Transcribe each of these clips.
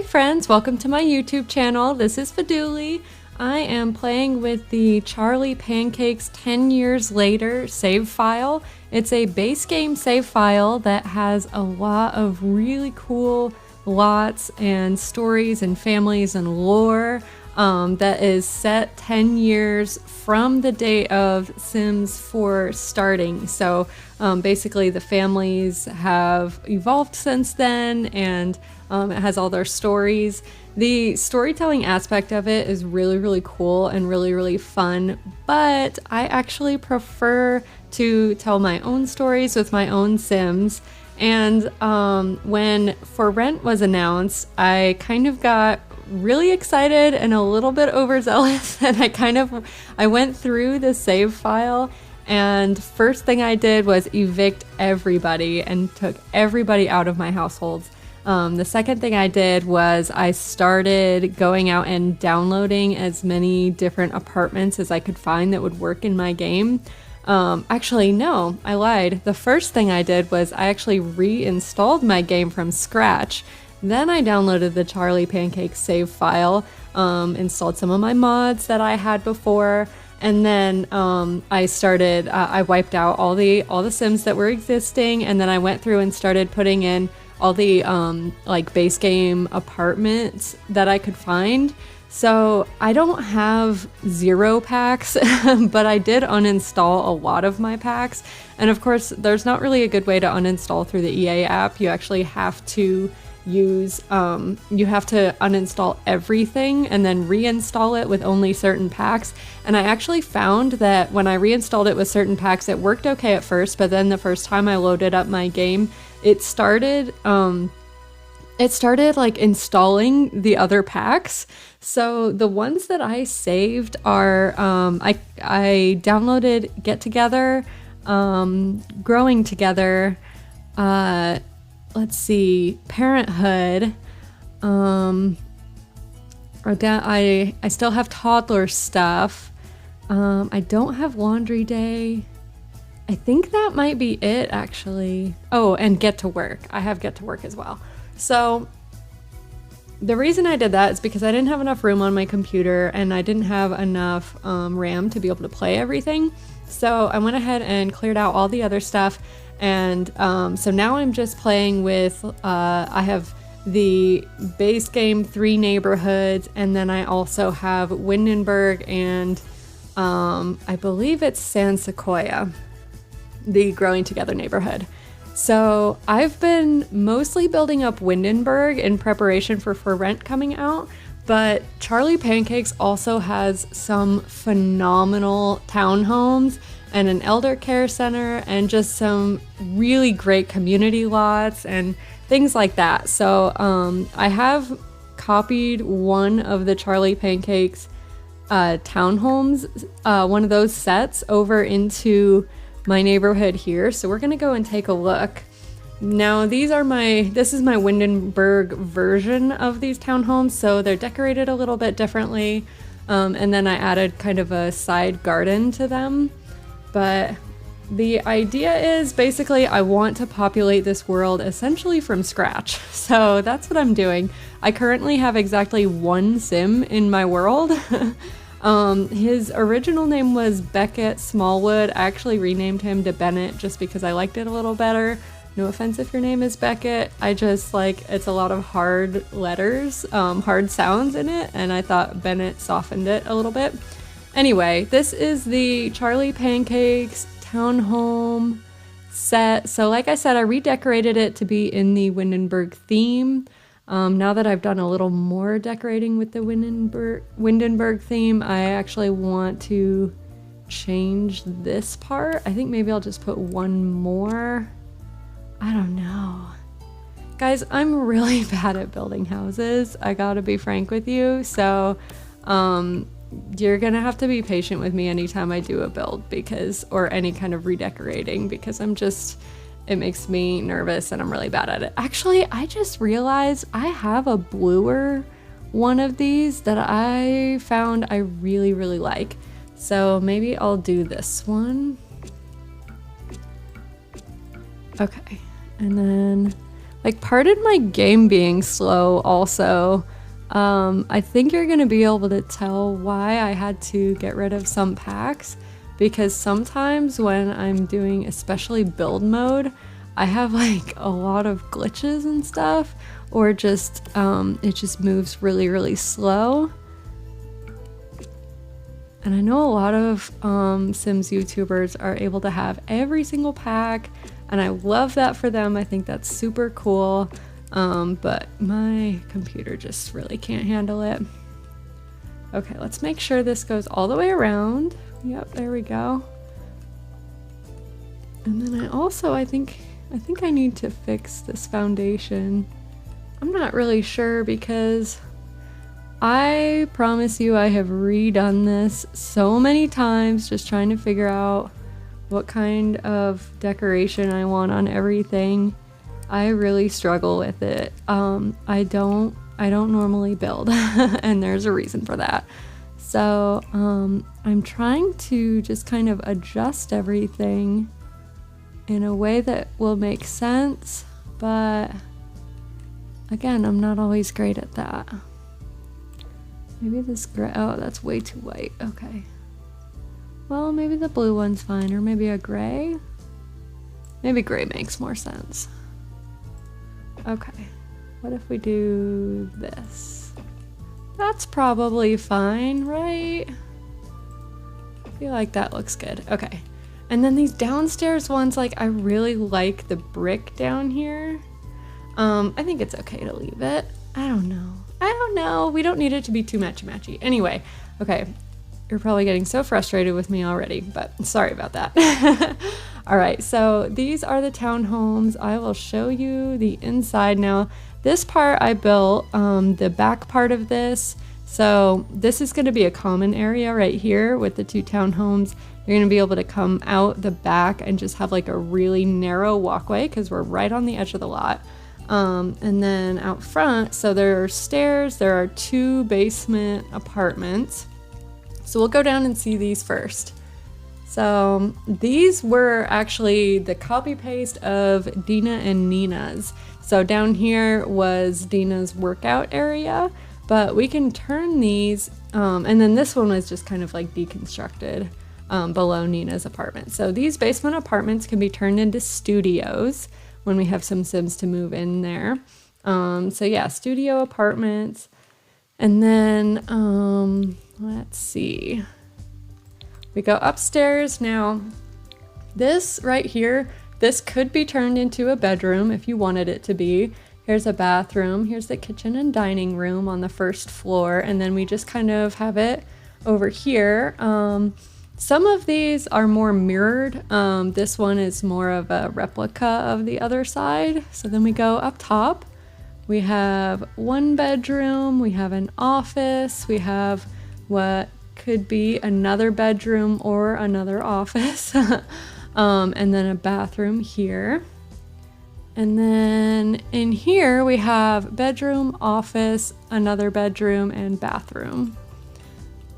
friends, welcome to my YouTube channel. This is Faduli. I am playing with the Charlie Pancakes 10 years later save file. It's a base game save file that has a lot of really cool lots and stories and families and lore that is set 10 years from the date of Sims 4 starting. So basically the families have evolved since then, and it has all their stories. The storytelling aspect of it is really cool and really fun, but I actually prefer to tell my own stories with my own Sims. And when For Rent was announced, I kind of got really excited and a little bit overzealous, and I went through the save file, and first thing I did was evict everybody and took everybody out of my households. The second thing I did was I started going out and downloading as many different apartments as I could find that would work in my game. Actually, no, I lied. The first thing I did was I actually reinstalled my game from scratch. Then I downloaded the Charlie Pancakes save file, installed some of my mods that I had before, and then I wiped out all the Sims that were existing, and then I went through and started putting in all the like base game apartments that I could find. So I don't have 0 packs, but I did uninstall a lot of my packs. And of course, there's not really a good way to uninstall through the EA app. You actually have to uninstall everything and then reinstall it with only certain packs. And I actually found that when I reinstalled it with certain packs, it worked okay at first, but then the first time I loaded up my game, it started like installing the other packs. So the ones that I saved are, I downloaded Get Together, Growing Together, let's see, Parenthood, I still have toddler stuff. I don't have Laundry Day. I think that might be it, actually. Oh, and Get to Work. I have Get to Work as well. So the reason I did that is because I didn't have enough room on my computer and I didn't have enough RAM to be able to play everything. So I went ahead and cleared out all the other stuff. And so now I'm just playing with, I have the base game 3 neighborhoods, and then I also have Windenburg and I believe it's San Sequoia, the Growing Together neighborhood. So I've been mostly building up Windenburg in preparation for Rent coming out, but Charlie Pancakes also has some phenomenal townhomes and an elder care center and just some really great community lots and things like that. So I have copied one of the Charlie Pancakes townhomes, one of those sets, over into my neighborhood here. So we're gonna go and take a look. Now this is my Windenburg version of these townhomes, so they're decorated a little bit differently, and then I added kind of a side garden to them. But the idea is basically I want to populate this world essentially from scratch. So that's what I'm doing. I currently have exactly 1 Sim in my world. His original name was Beckett Smallwood. I actually renamed him to Bennett just because I liked it a little better. No offense if your name is Beckett. I just it's a lot of hard letters, hard sounds in it, and I thought Bennett softened it a little bit. Anyway, this is the Charlie Pancakes townhome set. So like I said, I redecorated it to be in the Windenburg theme. Now that I've done a little more decorating with the Windenburg theme, I actually want to change this part. I think maybe I'll just put one more. I don't know. Guys, I'm really bad at building houses. I gotta be frank with you. So, you're gonna have to be patient with me anytime I do a build or any kind of redecorating, because it makes me nervous and I'm really bad at it. Actually, I just realized I have a bluer one of these that I found I really like. So maybe I'll do this one. Okay, and then Like, pardon my game being slow also. I think you're gonna be able to tell why I had to get rid of some packs, because sometimes when I'm doing especially build mode, I have like a lot of glitches and stuff, or just it just moves really, really slow. And I know a lot of Sims YouTubers are able to have every single pack, and I love that for them. I think that's super cool. But my computer just really can't handle it. Okay, let's make sure this goes all the way around. Yep, there we go. And then I think I need to fix this foundation. I'm not really sure, because I promise you I have redone this so many times just trying to figure out what kind of decoration I want on everything. I really struggle with it. I don't normally build and there's a reason for that. So I'm trying to just kind of adjust everything in a way that will make sense, but again, I'm not always great at that. Maybe this gray, oh, that's way too white. Okay. Well, maybe the blue one's fine, or maybe a gray. Maybe gray makes more sense. Okay. What if we do this? That's probably fine, right? I feel like that looks good. Okay. And then these downstairs ones, like, I really like the brick down here. I think it's okay to leave it. I don't know. We don't need it to be too matchy-matchy. Anyway, okay. You're probably getting so frustrated with me already, but sorry about that. All right, so these are the townhomes. I will show you the inside now. This part I built, the back part of this. So this is gonna be a common area right here with the two townhomes. You're gonna be able to come out the back and just have like a really narrow walkway because we're right on the edge of the lot. And then out front, so there are stairs, there are 2 basement apartments. So we'll go down and see these first. So these were actually the copy paste of Dina and Nina's. So down here was Dina's workout area, but we can turn these, and then this one was just kind of like deconstructed below Nina's apartment. So these basement apartments can be turned into studios when we have some Sims to move in there. So yeah, studio apartments. And then, let's see. We go upstairs. Now, this right here, this could be turned into a bedroom if you wanted it to be. Here's a bathroom. Here's the kitchen and dining room on the first floor. And then we just kind of have it over here. Some of these are more mirrored. This one is more of a replica of the other side. So then we go up top. We have 1 bedroom, we have an office, we have what could be another bedroom or another office, and then a bathroom here. And then in here we have bedroom, office, another bedroom, and bathroom.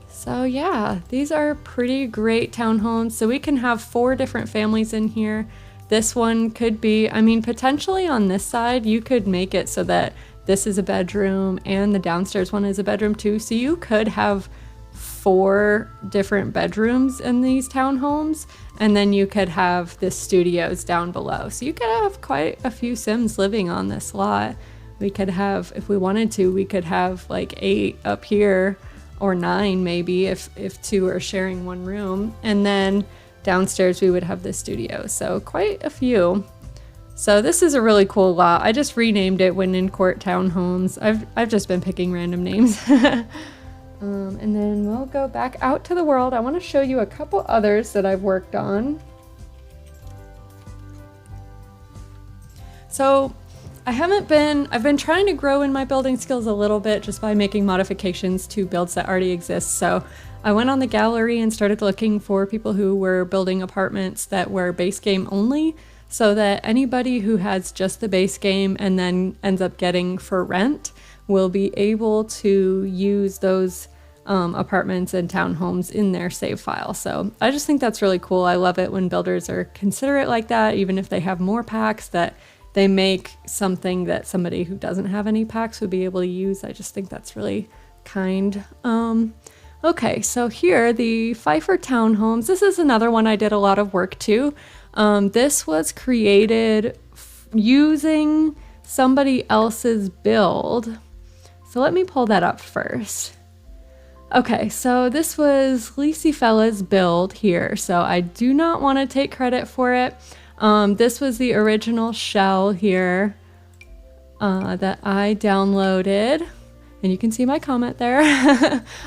So yeah, these are pretty great townhomes. So we can have 4 different families in here. This one could be, I mean, potentially on this side, you could make it so that this is a bedroom and the downstairs one is a bedroom too. So you could have 4 different bedrooms in these townhomes, and then you could have the studios down below. So you could have quite a few Sims living on this lot. We could have, if we wanted to, we could have like 8 up here, or 9 maybe if 2 are sharing 1 room. And then downstairs we would have the studio, so quite a few. So this is a really cool lot. I just renamed it Windenburg Townhomes. I've just been picking random names. And then we'll go back out to the world. I want to show you a couple others that I've worked on. So I've been trying to grow in my building skills a little bit just by making modifications to builds that already exist. So I went on the gallery and started looking for people who were building apartments that were base game only, so that anybody who has just the base game and then ends up getting for rent will be able to use those apartments and townhomes in their save file. So I just think that's really cool. I love it when builders are considerate like that, even if they have more packs, that they make something that somebody who doesn't have any packs would be able to use. I just think that's really kind. Okay, so here, the Pfeiffer Townhomes. This is another one I did a lot of work to. This was created using somebody else's build. So let me pull that up first. Okay, so this was Licifela's build here, so I do not want to take credit for it. This was the original shell here that I downloaded. And you can see my comment there.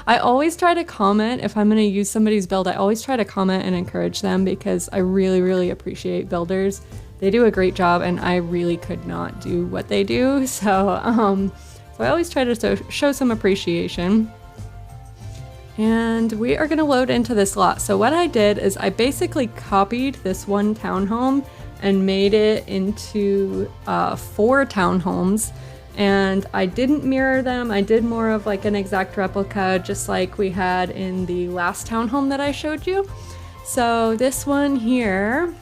I always try to comment if I'm going to use somebody's build. I always try to comment and encourage them because I really, really appreciate builders. They do a great job and I really could not do what they do. So I always try to show some appreciation. And we are going to load into this lot. So what I did is I basically copied this one townhome and made it into 4 townhomes. And I didn't mirror them. I did more of like an exact replica, just like we had in the last townhome that I showed you. So this one here,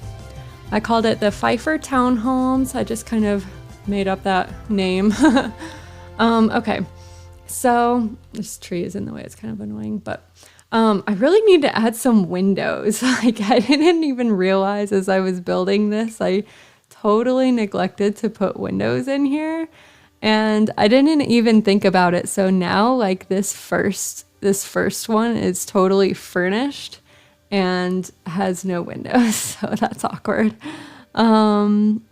I called it the Pfeiffer Townhomes. I just kind of made up that name. Okay, so this tree is in the way. It's kind of annoying, but I really need to add some windows. Like I didn't even realize as I was building this, I totally neglected to put windows in here. And I didn't even think about it. So now like this first one is totally furnished and has no windows. So that's awkward. And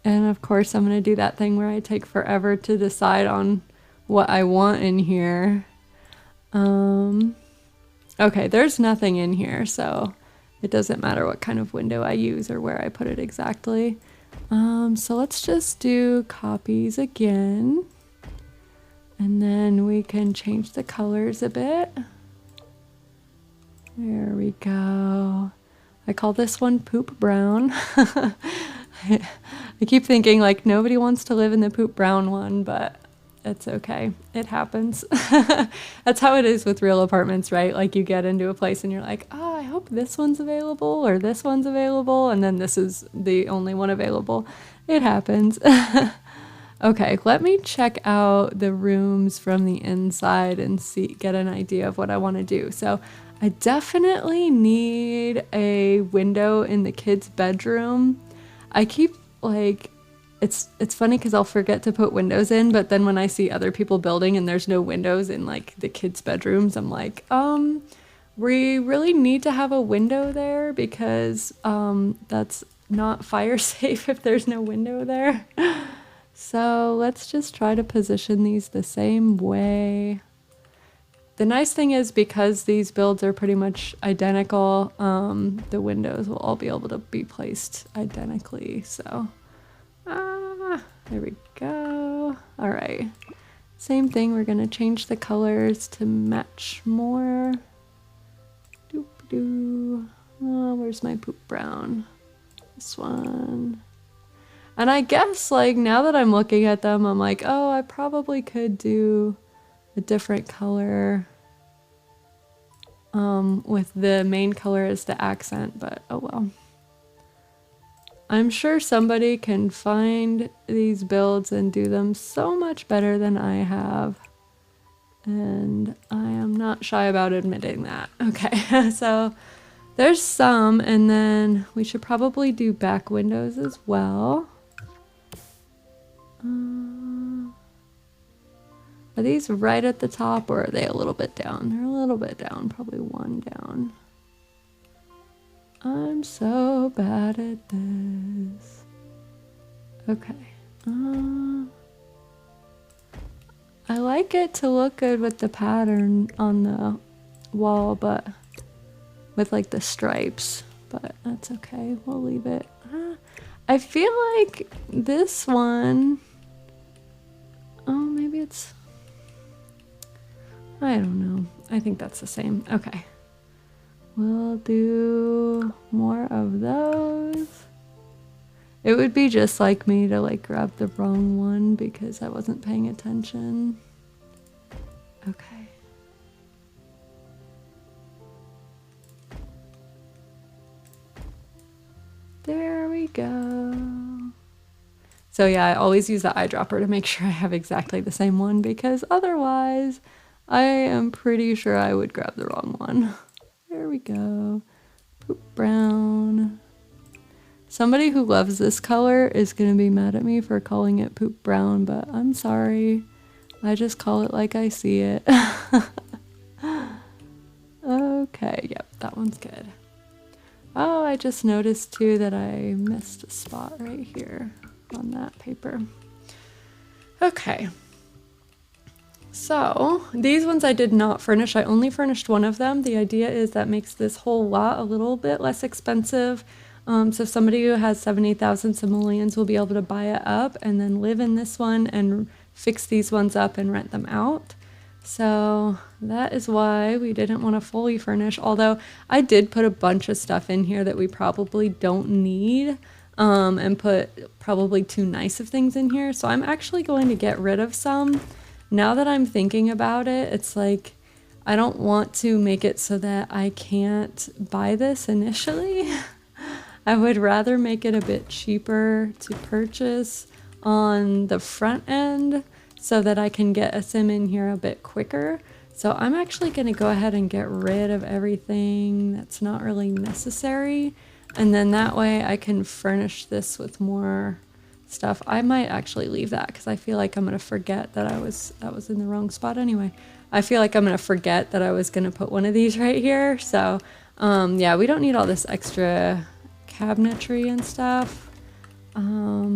of course I'm going to do that thing where I take forever to decide on what I want in here. Okay, there's nothing in here. So it doesn't matter what kind of window I use or where I put it exactly. So let's just do copies again, and then we can change the colors a bit. There we go. I call this one Poop Brown. I keep thinking like nobody wants to live in the Poop Brown one, but it's okay. It happens. That's how it is with real apartments, right? Like you get into a place and you're like, oh, I hope this one's available or this one's available. And then this is the only one available. It happens. Okay, let me check out the rooms from the inside and get an idea of what I want to do. So I definitely need a window in the kids' bedroom. I keep like, it's funny because I'll forget to put windows in, but then when I see other people building and there's no windows in like the kids' bedrooms, I'm like, we really need to have a window there because that's not fire safe if there's no window there. So let's just try to position these the same way. The nice thing is because these builds are pretty much identical, the windows will all be able to be placed identically. So there we go. All right, same thing. We're gonna change the colors to match more. Doop-doo. Oh, where's my Poop Brown? This one. And I guess like now that I'm looking at them, I'm like, oh, I probably could do a different color with the main color as the accent, but oh well. I'm sure somebody can find these builds and do them so much better than I have. And I am not shy about admitting that. Okay, so there's some, and then we should probably do back windows as well. Are these right at the top or are they a little bit down? They're a little bit down, probably one down. I'm so bad at this. Okay. I like it to look good with the pattern on the wall, but with like the stripes, but that's okay. We'll leave it. I feel like this one, oh, maybe it's, I don't know. I think that's the same. Okay. We'll do more of those. It would be just like me to like grab the wrong one because I wasn't paying attention. Okay. There we go. So yeah, I always use the eyedropper to make sure I have exactly the same one, because otherwise I am pretty sure I would grab the wrong one. There we go. Poop brown. Somebody who loves this color is going to be mad at me for calling it poop brown, but I'm sorry. I just call it like I see it. Okay, yep, that one's good. Oh, I just noticed too that I missed a spot right here on that paper. Okay. So these ones I did not furnish. I only furnished one of them. The idea is that makes this whole lot a little bit less expensive. So somebody who has 70,000 simoleons will be able to buy it up and then live in this one and fix these ones up and rent them out. So that is why we didn't want to fully furnish, although I did put a bunch of stuff in here that we probably don't need, and put probably too nice of things in here. So I'm actually going to get rid of some. Now that I'm thinking about it, it's like I don't want to make it so that I can't buy this initially. I would rather make it a bit cheaper to purchase on the front end so that I can get a sim in here a bit quicker. So I'm actually going to go ahead and get rid of everything that's not really necessary. And then that way I can furnish this with more stuff. I might actually leave that because I feel like I'm going to forget that that was in the wrong spot anyway. I feel like I'm going to forget that I was going to put one of these right here. So yeah, we don't need all this extra cabinetry and stuff. I'll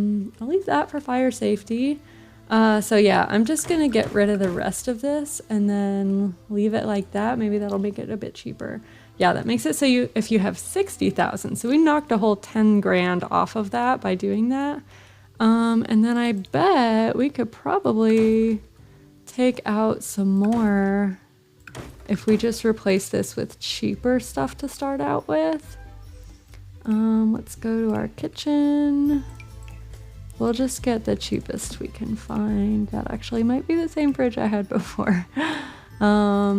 leave that for fire safety. So yeah, I'm just gonna get rid of the rest of this and then leave it like that. Maybe that'll make it a bit cheaper. Yeah, that makes it so if you have 60,000, so we knocked a whole 10 grand off of that by doing that. And then I bet we could probably take out some more if we just replace this with cheaper stuff to start out with. Let's go to our kitchen. We'll just get the cheapest we can find. That actually might be the same fridge I had before. I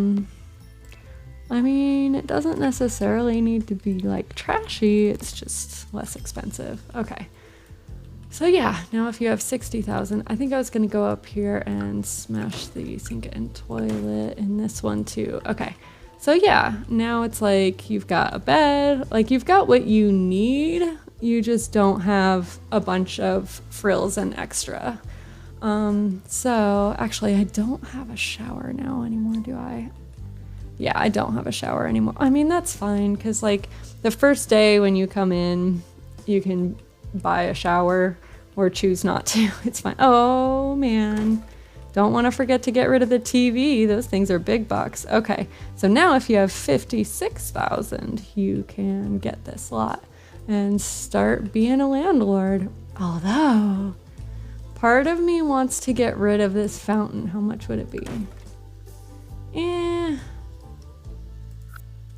mean, it doesn't necessarily need to be like trashy, it's just less expensive. Okay. So yeah, now if you have 60,000, I think I was gonna go up here and smash the sink and toilet in this one too. Okay. So yeah, now it's like you've got a bed, like you've got what you need. You just don't have a bunch of frills and extra. So actually I don't have a shower now anymore, do I? Yeah, I don't have a shower anymore. I mean, that's fine, because like the first day when you come in, you can buy a shower or choose not to. It's fine. Oh man, don't want to forget to get rid of the TV. Those things are big bucks. Okay, so now if you have 56,000, you can get this lot and start being a landlord. Although, part of me wants to get rid of this fountain. How much would it be?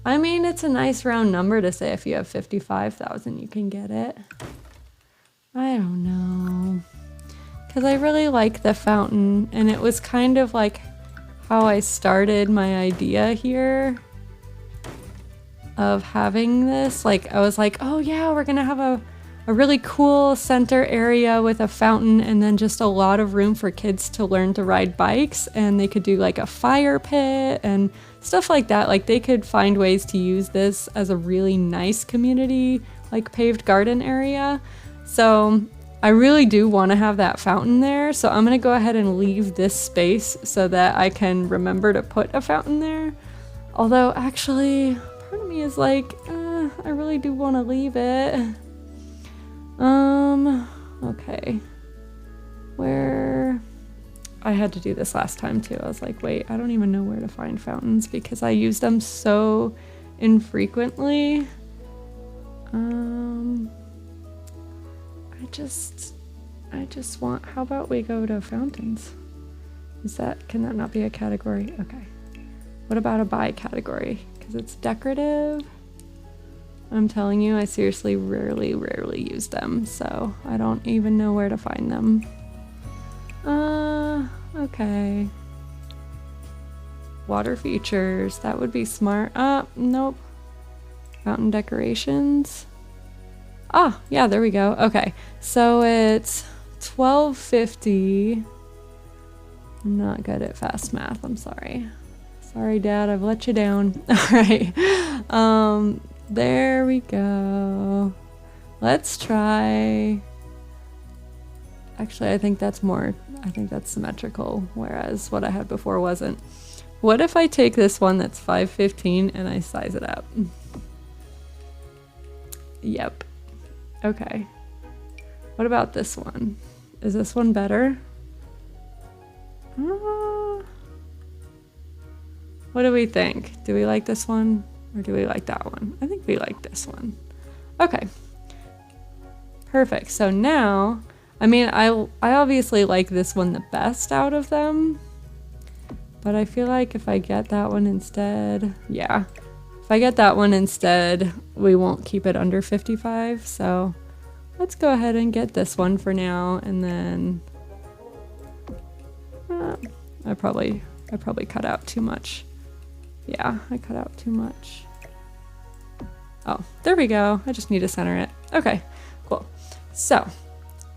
I mean, it's a nice round number to say if you have 55,000, you can get it. I don't know. Because I really like the fountain, and it was kind of like how I started my idea here of having this. Like, I was like, oh yeah, we're gonna have a really cool center area with a fountain and then just a lot of room for kids to learn to ride bikes, and they could do like a fire pit and stuff like that. Like, they could find ways to use this as a really nice community, like paved garden area. So I really do want to have that fountain there. So I'm gonna go ahead and leave this space so that I can remember to put a fountain there. Although actually, part of me is like, I really do want to leave it. Okay. Where... I had to do this last time too. I was like, wait, I don't even know where to find fountains because I use them so infrequently. I just want, how about we go to fountains? Can that not be a category? Okay. What about a buy category? Because it's decorative. I'm telling you, I seriously rarely use them, so I don't even know where to find them. Okay. Water features, that would be smart. Nope. Fountain decorations. Ah, yeah, there we go. Okay, so it's 1250. I'm not good at fast math. I'm sorry. Sorry, Dad. I've let you down. All right. There we go. Let's try. Actually, I think that's symmetrical, whereas what I had before wasn't. What if I take this one that's 515 and I size it up? Yep. Okay. What about this one? Is this one better? What do we think? Do we like this one or do we like that one? I think we like this one. Okay. Perfect. So now, I mean, I obviously like this one the best out of them, but I feel like if I get that one instead, yeah. If I get that one instead, we won't keep it under 55. So let's go ahead and get this one for now. And then I probably cut out too much. Yeah, I cut out too much. Oh, there we go. I just need to center it. Okay, cool. So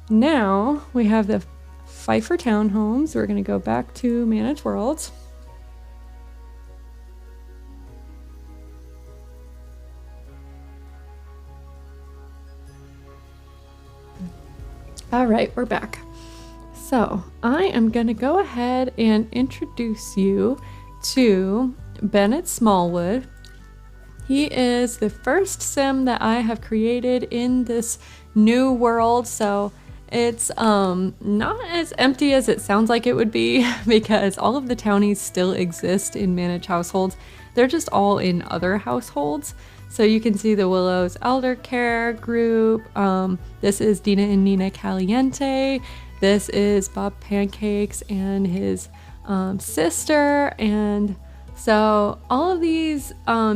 now we have the fight for townhomes. We're going to go back to manage worlds. All right, we're back. So I am going to go ahead and introduce you to Bennett Smallwood. He is the first sim that I have created in this new world, so it's not as empty as it sounds like it would be because all of the townies still exist in managed households. They're just all in other households. So you can see the Willow's elder care group. This is Dina and Nina Caliente. This is Bob Pancakes and his sister. And so all of these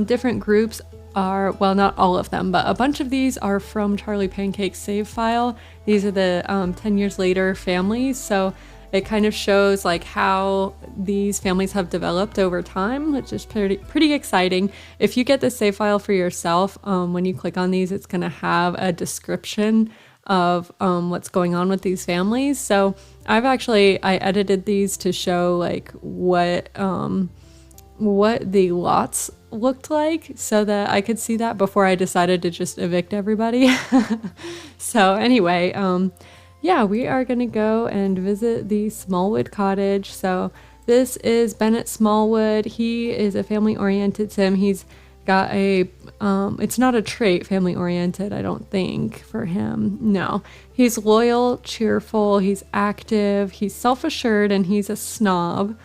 different groups are, well, not all of them, but a bunch of these are from Charlie Pancake's save file. These are the 10 years later families. So it kind of shows like how these families have developed over time, which is pretty exciting. If you get the save file for yourself, when you click on these, it's going to have a description of what's going on with these families. So I edited these to show like what the lots looked like so that I could see that before I decided to just evict everybody. So anyway, yeah, we are going to go and visit the Smallwood cottage. So this is Bennett Smallwood. He is a family-oriented sim. He's got a, it's not a trait, family-oriented, I don't think, for him. No, he's loyal, cheerful, he's active, he's self-assured, and he's a snob.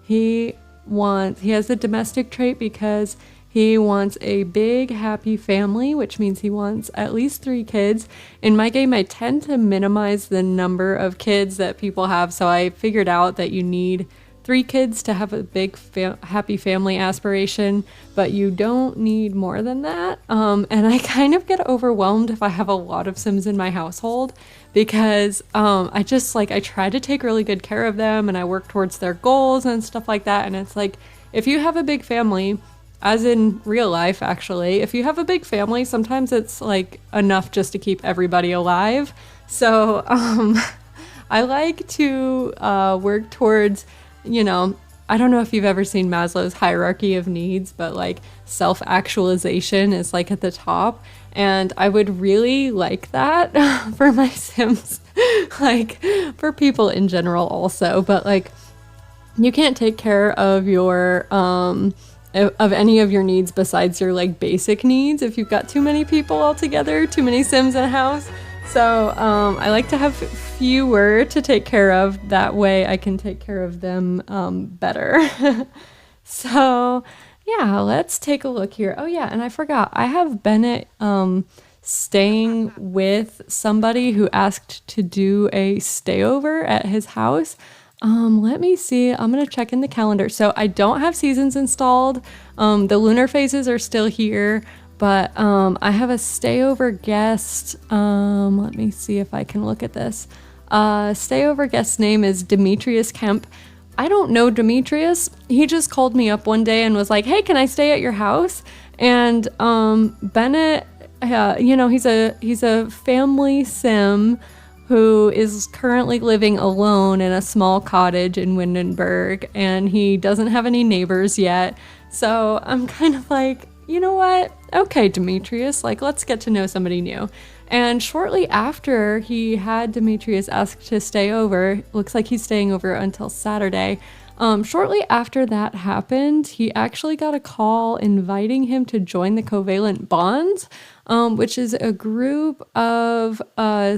He has the domestic trait because he wants a big, happy family, which means he wants at least 3 kids. In my game, I tend to minimize the number of kids that people have, so I figured out that you need 3 kids to have a big, happy family aspiration, but you don't need more than that. And I kind of get overwhelmed if I have a lot of Sims in my household because I try to take really good care of them and I work towards their goals and stuff like that. And it's like, if you have a big family, as in real life, actually, if you have a big family, sometimes it's like enough just to keep everybody alive. So I like to work towards, I don't know if you've ever seen Maslow's hierarchy of needs, but like self-actualization is like at the top. And I would really like that for my Sims, like for people in general also. But like, you can't take care of your of any of your needs besides your like basic needs if you've got too many people all together, too many Sims in a house. So I like to have fewer to take care of. That way I can take care of them better. So yeah, let's take a look here. Oh yeah, and I forgot, I have Bennett staying with somebody who asked to do a stayover at his house. Let me see. I'm going to check in the calendar. So I don't have seasons installed. The lunar phases are still here, but I have a stayover guest. Let me see if I can look at this. Stayover guest name is Demetrius Kemp. I don't know Demetrius. He just called me up one day and was like, "Hey, can I stay at your house?" And Bennett, he's a family sim. who is currently living alone in a small cottage in Windenburg, and he doesn't have any neighbors yet. So I'm kind of like, you know what? Okay, Demetrius, like, let's get to know somebody new. And shortly after he had Demetrius ask to stay over, looks like he's staying over until Saturday. Shortly after that happened, he actually got a call inviting him to join the Covalent Bonds, which is a group of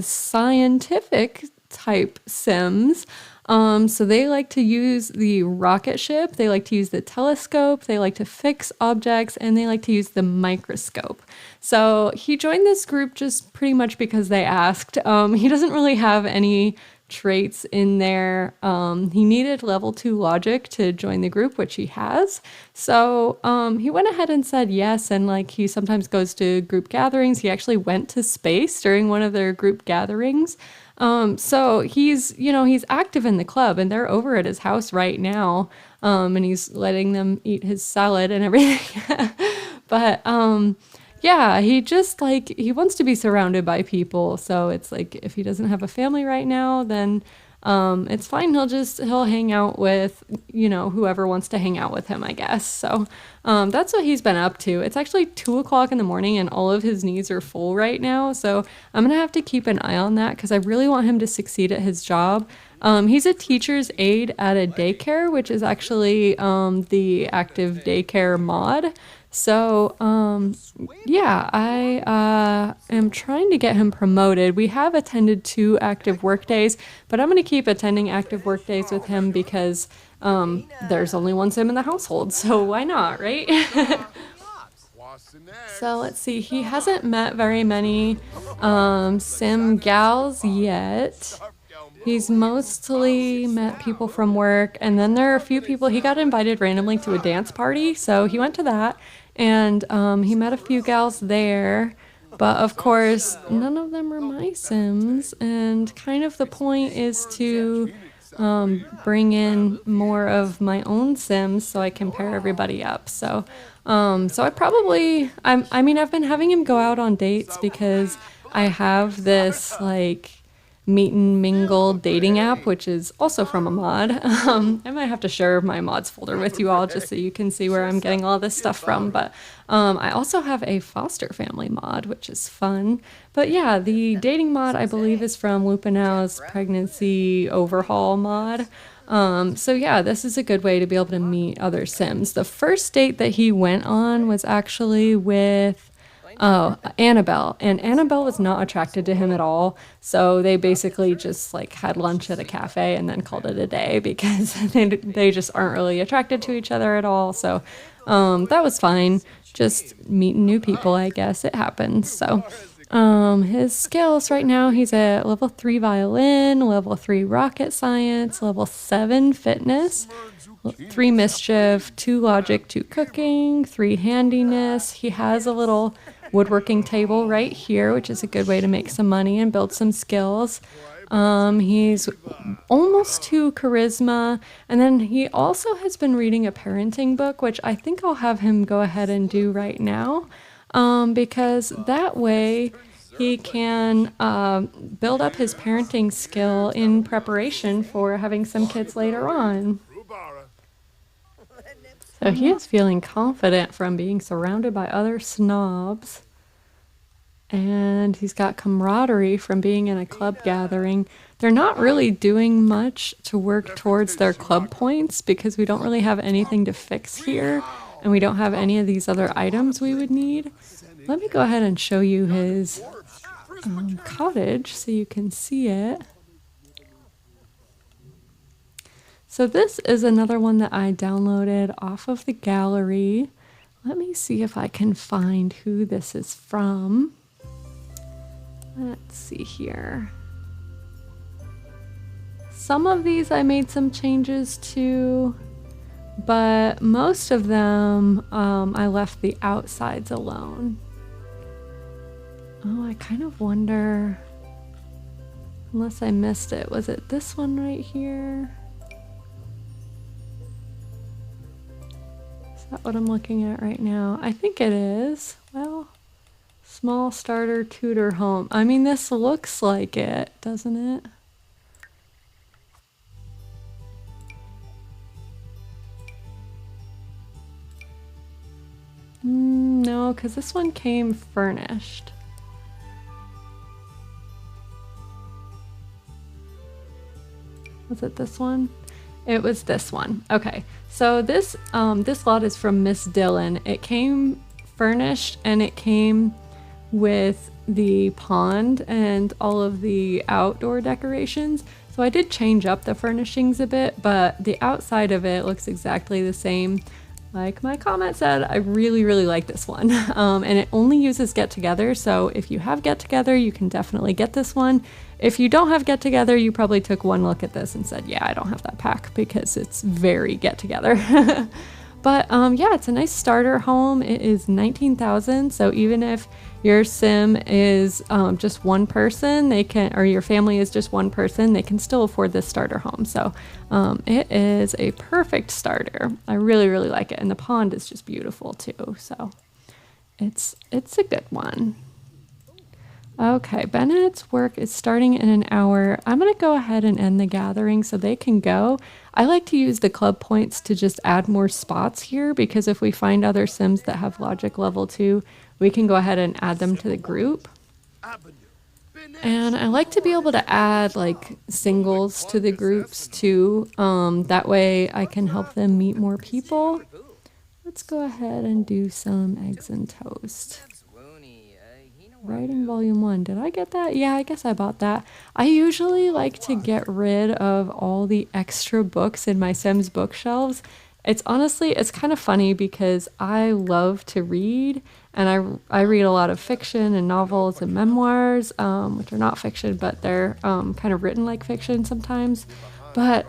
scientific type sims. So they like to use the rocket ship, they like to use the telescope, they like to fix objects, and they like to use the microscope. So he joined this group just pretty much because they asked. He doesn't really have any traits in there. He needed level 2 logic to join the group, which he has. So he went ahead and said yes, and like he sometimes goes to group gatherings. He actually went to space during one of their group gatherings. So he's, you know, he's active in the club, and they're over at his house right now. And he's letting them eat his salad and everything. But yeah, he just like, he wants to be surrounded by people. So it's like, if he doesn't have a family right now, then it's fine. He'll hang out with, you know, whoever wants to hang out with him, I guess. So that's what he's been up to. It's actually 2 o'clock in the morning and all of his needs are full right now. So I'm going to have to keep an eye on that because I really want him to succeed at his job. He's a teacher's aide at a daycare, which is actually the active daycare mod. So, yeah, I am trying to get him promoted. We have attended 2 active work days, but I'm going to keep attending active work days with him because there's only one sim in the household, so why not, right? So let's see, he hasn't met very many sim gals yet. He's mostly met people from work, and then there are a few people, he got invited randomly to a dance party, so he went to that, and he met a few gals there, but of course, none of them are my sims, and kind of the point is to bring in more of my own sims so I can pair everybody up. So I mean, I've been having him go out on dates because I have this, like, meet and mingle dating app, which is also from a mod. I might have to share my mods folder with you all just so you can see where I'm getting all this stuff from. But I also have a foster family mod, which is fun. But yeah, the dating mod, I believe, is from Lupinow's pregnancy overhaul mod. So yeah, this is a good way to be able to meet other sims. The first date that he went on was actually with Annabelle, and Annabelle was not attracted to him at all. So they basically just like had lunch at a cafe and then called it a day because they just aren't really attracted to each other at all. So that was fine. Just meeting new people, I guess it happens. So his skills right now, he's at level 3 violin, level 3 rocket science, level 7 fitness, 3 mischief, 2 logic, 2 cooking, 3 handiness. He has a little woodworking table right here, which is a good way to make some money and build some skills. He's almost 2 charisma, and then he also has been reading a parenting book, which I think I'll have him go ahead and do right now, because that way he can build up his parenting skill in preparation for having some kids later on. So he is feeling confident from being surrounded by other snobs. And he's got camaraderie from being in a club gathering. They're not really doing much to work towards their club points because we don't really have anything to fix here. And we don't have any of these other items we would need. Let me go ahead and show you his cottage so you can see it. So this is another one that I downloaded off of the gallery. Let me see if I can find who this is from. Let's see here. Some of these I made some changes to, but most of them I left the outsides alone. Oh, I kind of wonder, unless I missed it, was it this one right here? Is that what I'm looking at right now? I think it is. Well, Small starter Tudor home. I mean, this looks like it, doesn't it? No, because this one came furnished. Was it this one? It was this one. Okay, so this lot is from MissDillon. It came furnished and it came with the pond and all of the outdoor decorations. So I did change up the furnishings a bit, but the outside of it looks exactly the same. Like my comment said, I really, really like this one. And it only uses Get Together. So if you have Get Together, you can definitely get this one. If you don't have Get Together, you probably took one look at this and said, yeah, I don't have that pack because it's very Get Together. But yeah, it's a nice starter home. It is 19,000. So even if your sim is just one person, they can, or your family is just one person, they can still afford this starter home. So it is a perfect starter. I really, really like it. And the pond is just beautiful too. So it's a good one. Okay, Bennett's work is starting in an hour. I'm going to go ahead and end the gathering so they can go. I like to use the club points to just add more spots here because if we find other sims that have logic level 2, we can go ahead and add them to the group. And I like to be able to add like singles to the groups too. That way I can help them meet more people. Let's go ahead and do some eggs and toast. Writing volume 1. Did I get that? Yeah, I guess I bought that. I usually like to get rid of all the extra books in my Sims bookshelves. It's honestly, it's kind of funny because I love to read and I read a lot of fiction and novels and memoirs, which are not fiction, but they're kind of written like fiction sometimes. But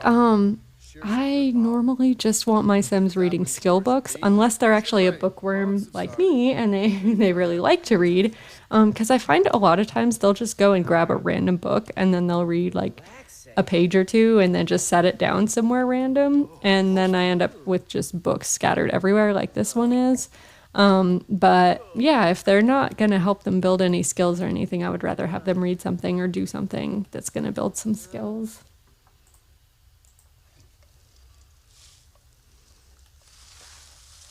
I normally just want my Sims reading skill books unless they're actually a bookworm like me and they really like to read. Because I find a lot of times they'll just go and grab a random book and then they'll read like a page or two and then just set it down somewhere random. And then I end up with just books scattered everywhere like this one is. But yeah, if they're not going to help them build any skills or anything, I would rather have them read something or do something that's going to build some skills.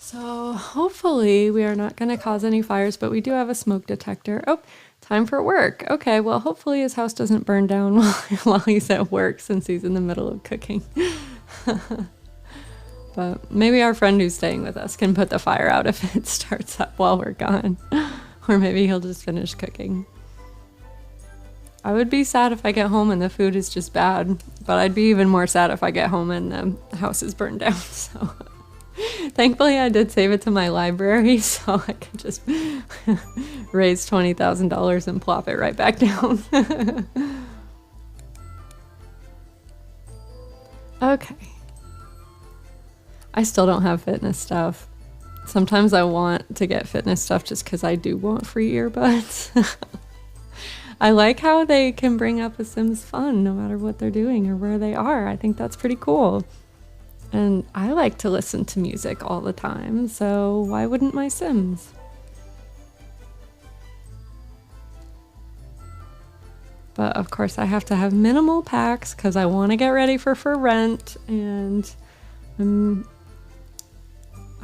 So hopefully we are not going to cause any fires, but we do have a smoke detector. Oh, time for work. Okay, well, hopefully his house doesn't burn down while he's at work since he's in the middle of cooking. But maybe our friend who's staying with us can put the fire out if it starts up while we're gone. Or maybe he'll just finish cooking. I would be sad if I get home and the food is just bad, but I'd be even more sad if I get home and the house is burned down, so... Thankfully, I did save it to my library, so I could just raise $20,000 and plop it right back down. Okay. I still don't have fitness stuff. Sometimes I want to get fitness stuff just because I do want free earbuds. I like how they can bring up a Sims fun no matter what they're doing or where they are. I think that's pretty cool. And I like to listen to music all the time, so why wouldn't my Sims? But of course I have to have minimal packs because I want to get ready for rent, and I'm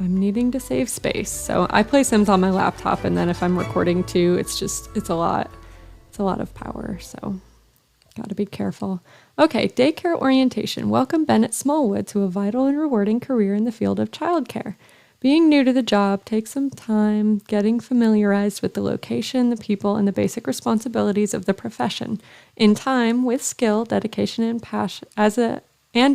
needing to save space. So I play Sims on my laptop, and then if I'm recording too, it's a lot of power, so gotta be careful. Okay, daycare orientation. Welcome Bennett Smallwood to a vital and rewarding career in the field of childcare. Being new to the job, take some time getting familiarized with the location, the people, and the basic responsibilities of the profession. In time, with skill, dedication, and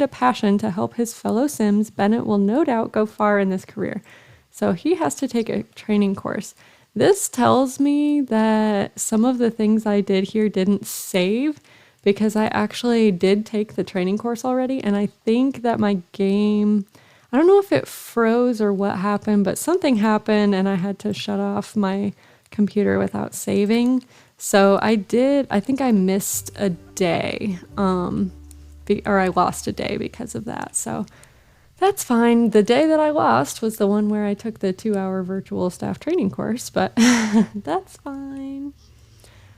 a passion to help his fellow Sims, Bennett will no doubt go far in this career. So he has to take a training course. This tells me that some of the things I did here didn't save, because I actually did take the training course already, and I think that my game, I don't know if it froze or what happened, but something happened and I had to shut off my computer without saving. So I think I missed a day, or I lost a day because of that. So That's fine. The day that I lost was the one where I took the 2-hour virtual staff training course, but that's fine.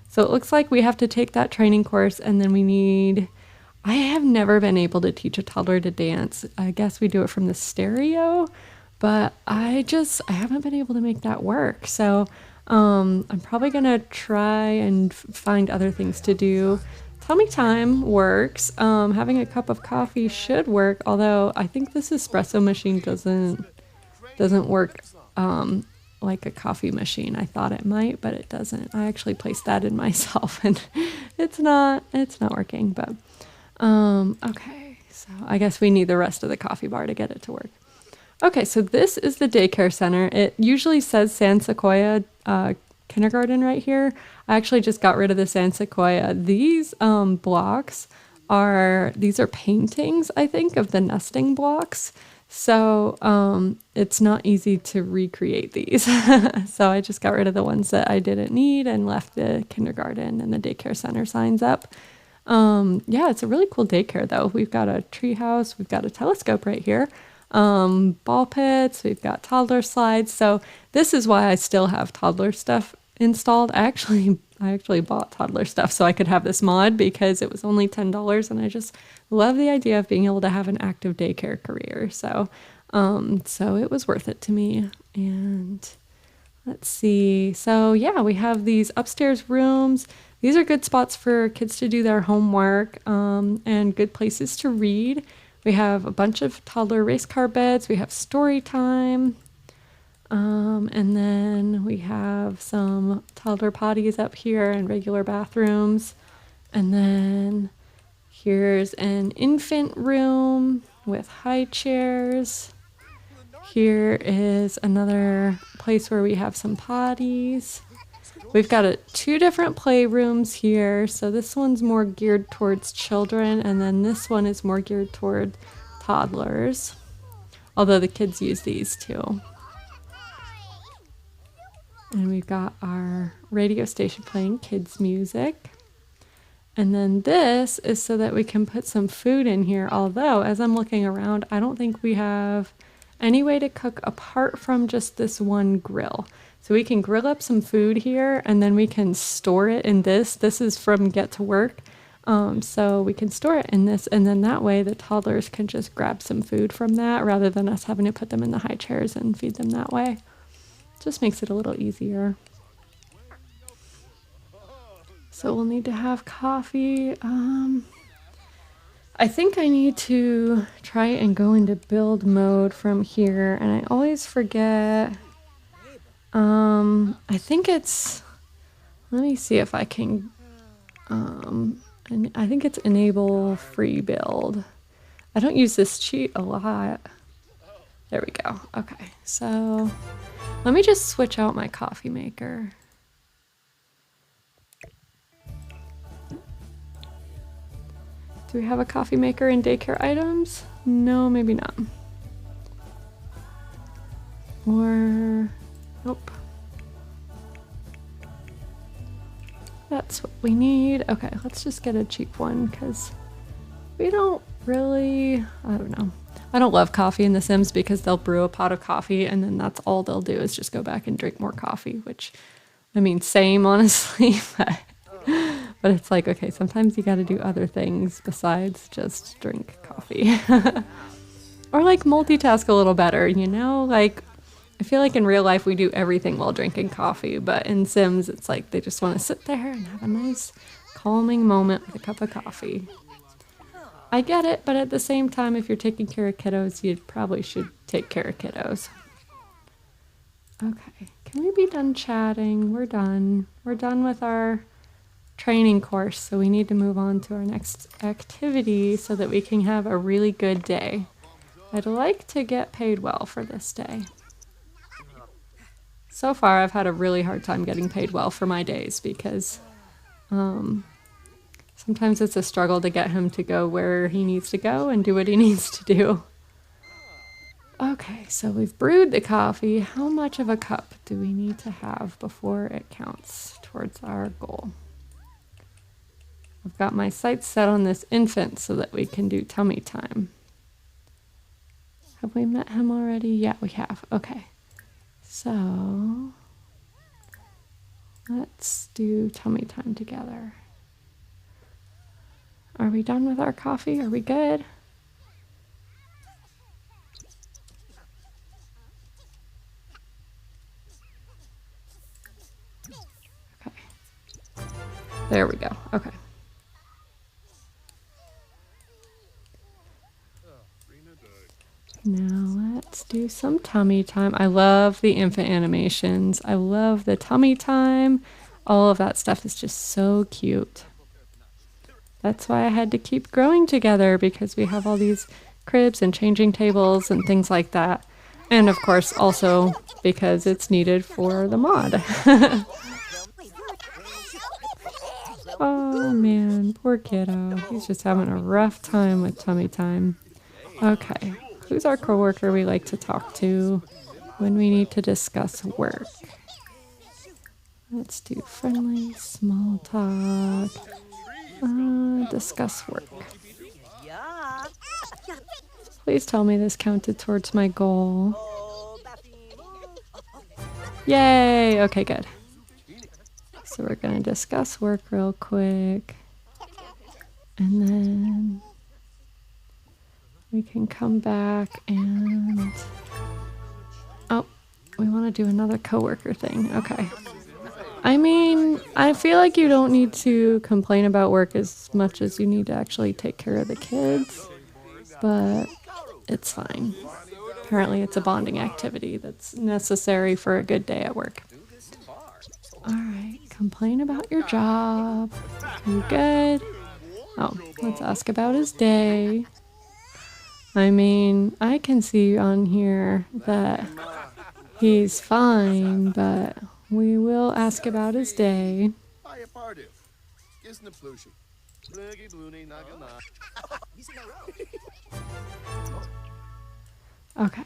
So it looks like we have to take that training course, and then we need... I have never been able to teach a toddler to dance. I guess we do it from the stereo, but I haven't been able to make that work. So I'm probably going to try and find other things to do. Tummy time works. Having a cup of coffee should work, although I think this espresso machine doesn't work like a coffee machine. I thought it might, but it doesn't. I actually placed that in myself, and it's not working. But okay, so I guess we need the rest of the coffee bar to get it to work. Okay, so this is the daycare center. It usually says San Sequoia kindergarten right here. I actually just got rid of the San Sequoia. These blocks are paintings, I think, of the nesting blocks. So it's not easy to recreate these. So I just got rid of the ones that I didn't need and left the kindergarten and the daycare center signs up. Yeah, it's a really cool daycare though. We've got a tree house, we've got a telescope right here, ball pits, we've got toddler slides. So this is why I still have toddler stuff installed. I actually bought toddler stuff so I could have this mod because it was only $10, and I just love the idea of being able to have an active daycare career. So so it was worth it to me. And let's see. So yeah, we have these upstairs rooms. These are good spots for kids to do their homework, and good places to read. We have a bunch of toddler race car beds. We have story time. And then we have some toddler potties up here and regular bathrooms. And then here's an infant room with high chairs. Here is another place where we have some potties. We've got 2 different playrooms here. So this one's more geared towards children, and then this one is more geared toward toddlers. Although the kids use these too. And we've got our radio station playing kids music. And then this is so that we can put some food in here. Although, as I'm looking around, I don't think we have any way to cook apart from just this one grill. So we can grill up some food here, and then we can store it in this. This is from Get to Work. So we can store it in this, and then that way the toddlers can just grab some food from that rather than us having to put them in the high chairs and feed them that way. Just makes it a little easier. So we'll need to have coffee. I think I need to try and go into build mode from here, and I always forget. I think it's, let me see if I can, and I think it's enable free build. I don't use this cheat a lot. There we go. Okay, so let me just switch out my coffee maker. Do we have a coffee maker in daycare items? No, maybe not. Or, nope. That's what we need. Okay, let's just get a cheap one because we don't really, I don't know. I don't love coffee in The Sims because they'll brew a pot of coffee and then that's all they'll do is just go back and drink more coffee, which, I mean, same honestly, but it's like, okay, sometimes you got to do other things besides just drink coffee. Or like multitask a little better, you know? Like, I feel like in real life we do everything while drinking coffee, but in Sims it's like they just want to sit there and have a nice calming moment with a cup of coffee. I get it, but at the same time, if you're taking care of kiddos, you probably should take care of kiddos. Okay, can we be done chatting? We're done. We're done with our training course, so we need to move on to our next activity so that we can have a really good day. I'd like to get paid well for this day. So far, I've had a really hard time getting paid well for my days because sometimes it's a struggle to get him to go where he needs to go and do what he needs to do. Okay, so we've brewed the coffee. How much of a cup do we need to have before it counts towards our goal? I've got my sights set on this infant so that we can do tummy time. Have we met him already? Yeah, we have. Okay. So let's do tummy time together. Are we done with our coffee? Are we good? Okay. There we go. Okay. Now let's do some tummy time. I love the infant animations. I love the tummy time. All of that stuff is just so cute. That's why I had to keep growing together, because we have all these cribs and changing tables and things like that. And of course also because it's needed for the mod. Oh man, poor kiddo. He's just having a rough time with tummy time. Okay. Who's our coworker we like to talk to when we need to discuss work? Let's do friendly small talk. Discuss work. Please tell me this counted towards my goal. Yay! Okay, good. So we're going to discuss work real quick. And then we can come back and... Oh, we want to do another coworker thing. Okay. I mean, I feel like you don't need to complain about work as much as you need to actually take care of the kids. But it's fine. Apparently it's a bonding activity that's necessary for a good day at work. Alright, complain about your job. You good? Oh, let's ask about his day. I mean, I can see on here that he's fine, but we will ask about his day. Okay,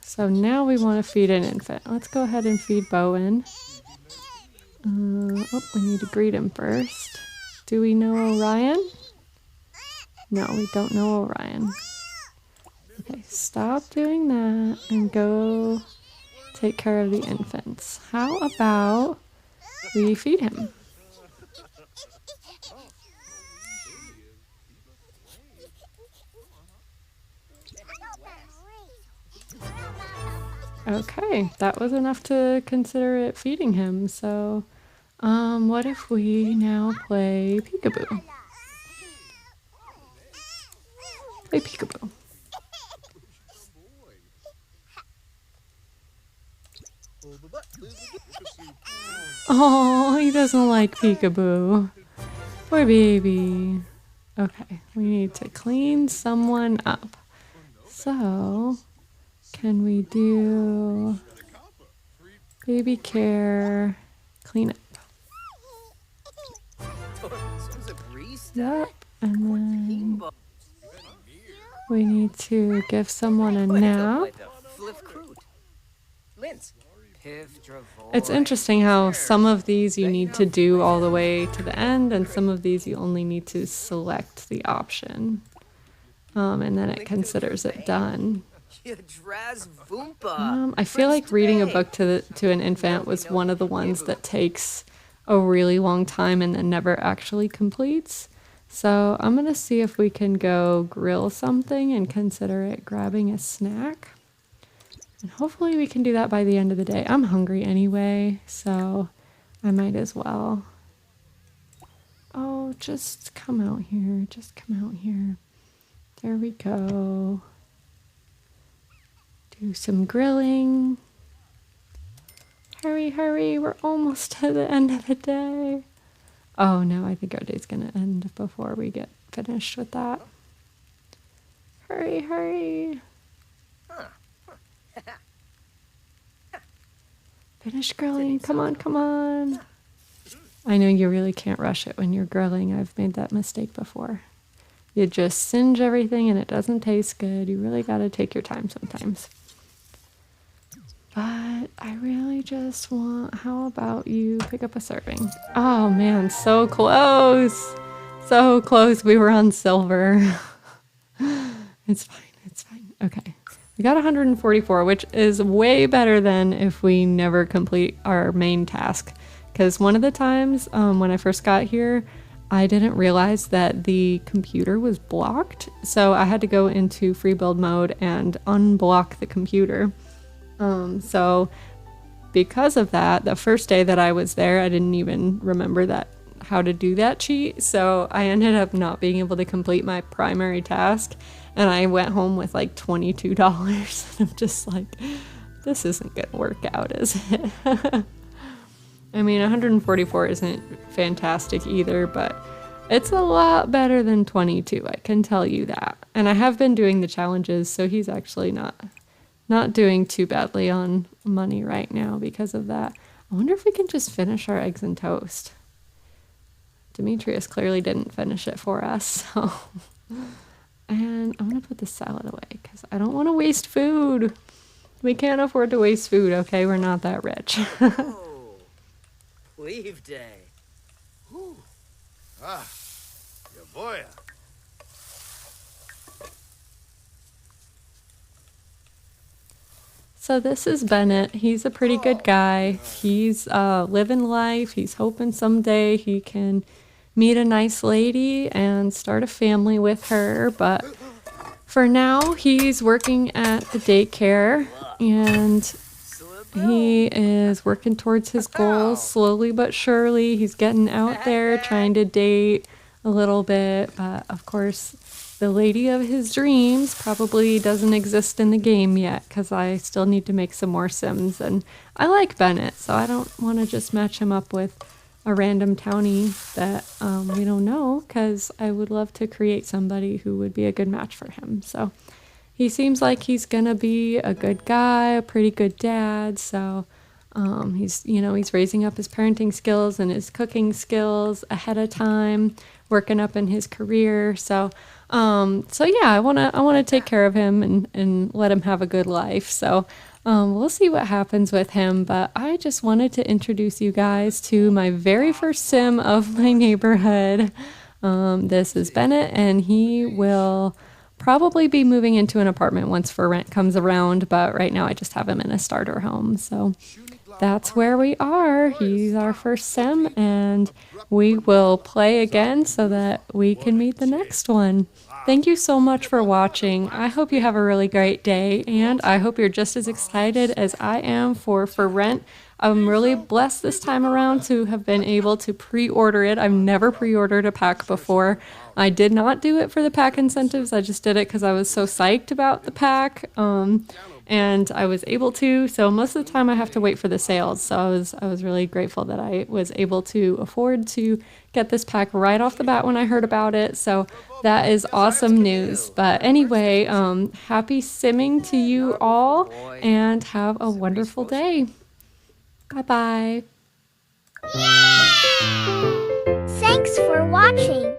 so now we want to feed an infant. Let's go ahead and feed Bowen. Oh, we need to greet him first. Do we know Orion? No, we don't know Orion. Okay, stop doing that and go take care of the infants. How about we feed him? Okay, that was enough to consider it feeding him. So, what if we now play peekaboo? Play peekaboo. Oh, he doesn't like peekaboo. Poor baby. Okay, we need to clean someone up. So, can we do baby care cleanup? Yep, and then we need to give someone a nap. It's interesting how some of these you need to do all the way to the end, and some of these you only need to select the option. And then it considers it done. I feel like reading a book to an infant was one of the ones that takes a really long time and then never actually completes. So I'm going to see if we can go grill something and consider it grabbing a snack. And hopefully we can do that by the end of the day. I'm hungry anyway, so I might as well. Oh, just come out here. Just come out here. There we go. Do some grilling. Hurry, hurry. We're almost to the end of the day. Oh no, I think our day's going to end before we get finished with that. Hurry, hurry. Finish grilling. Come on, come on. I know you really can't rush it when you're grilling. I've made that mistake before. You just singe everything and it doesn't taste good. You really got to take your time sometimes. But I really just want, how about you pick up a serving? Oh man, so close. So close. We were on silver. It's fine. It's fine. Okay. We got 144, which is way better than if we never complete our main task. Because one of the times when I first got here, I didn't realize that the computer was blocked. So I had to go into free build mode and unblock the computer. So because of that, the first day that I was there, I didn't even remember how to do that cheat. So I ended up not being able to complete my primary task. And I went home with like $22. And I'm just like, this isn't going to work out, is it? I mean, 144 isn't fantastic either, but it's a lot better than 22, I can tell you that. And I have been doing the challenges, so he's actually not doing too badly on money right now because of that. I wonder if we can just finish our eggs and toast. Demetrius clearly didn't finish it for us, so... And I'm going to put the salad away because I don't want to waste food. We can't afford to waste food, okay? We're not that rich. Oh, leave day. Whew. Ah, your boy. So this is Bennett. He's a pretty good guy. He's living life. He's hoping someday he can meet a nice lady and start a family with her, but for now he's working at the daycare and he is working towards his goals slowly but surely. He's getting out there trying to date a little bit, but of course the lady of his dreams probably doesn't exist in the game yet because I still need to make some more sims, and I like Bennett, so I don't want to just match him up with a random townie that we don't know, because I would love to create somebody who would be a good match for him. So he seems like he's gonna be a good guy, a pretty good dad. So he's raising up his parenting skills and his cooking skills ahead of time, working up in his career. So yeah, I wanna take care of him and let him have a good life. So we'll see what happens with him, but I just wanted to introduce you guys to my very first sim of my neighborhood. This is Bennett, and he will probably be moving into an apartment once For Rent comes around, but right now I just have him in a starter home. So that's where we are. He's our first sim, and we will play again so that we can meet the next one. Thank you so much for watching. I hope you have a really great day, and I hope you're just as excited as I am for Rent. I'm really blessed this time around to have been able to pre-order it. I've never pre-ordered a pack before. I did not do it for the pack incentives. I just did it because I was so psyched about the pack, and I was able to. So most of the time I have to wait for the sales. So I was really grateful that I was able to afford to get this pack right off the bat when I heard about it. So that is awesome news. But anyway, happy simming to you all, and have a wonderful day. Bye-bye. Thanks for watching.